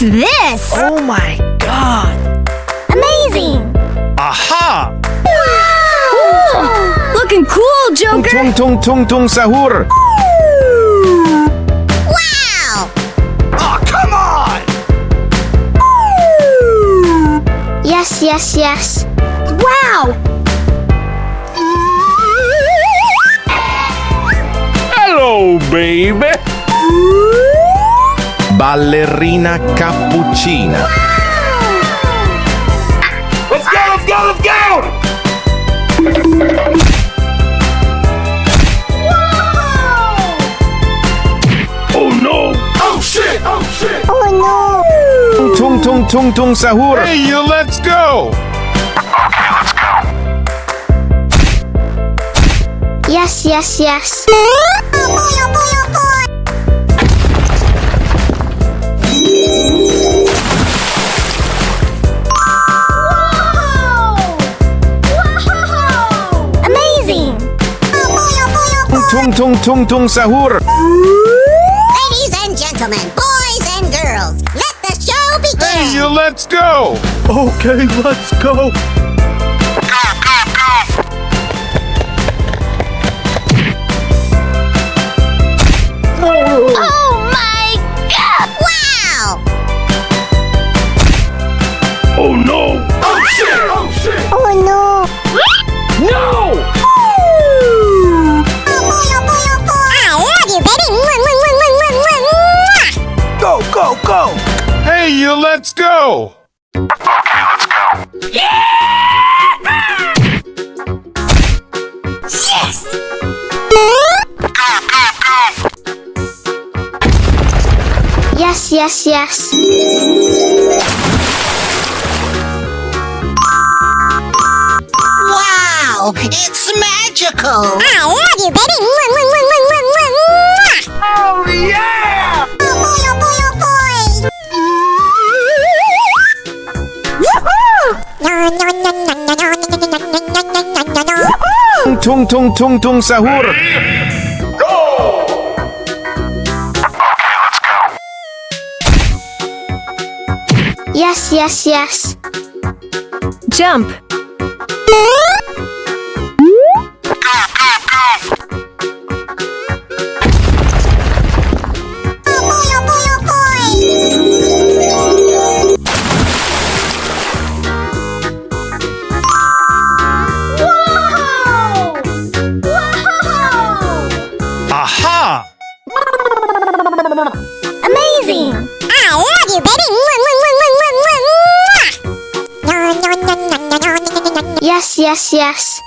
What's this? Oh my god! Amazing! Aha! Wow! Looking cool, Joker! Tung sahur! Wow! Oh, come on! Yes, yes, yes. Wow! Hello, baby! Ballerina cappuccina. Let's go, let's go, let's go! Oh no! Oh shit! Oh shit! Oh no! Tung sahur! Hey, you, let's go! Yes, yes, yes. Oh boy, oh boy, oh boy! Amazing! Oh boy, oh boy, oh boy! Tung sahur! Ladies and gentlemen, boys and girls, let the show begin! Hey, you, let's go! Okay, let's go! Oh my god! Wow! Oh no! Oh shit! Oh shit! Oh no! No! Oh boy, oh boy, oh boy! I love you, baby! Go, go, go! Hey, you, let's go! Yes! Yes, yes, yes. Wow! It's magical! I love you, baby! Oh yeah! Oh boy, oh boy, oh boy! Tung sahur! Yes, yes, yes. Jump. Oh boy, oh boy, oh boy! Aha! Amazing! I love you, baby! Yes, yes, yes.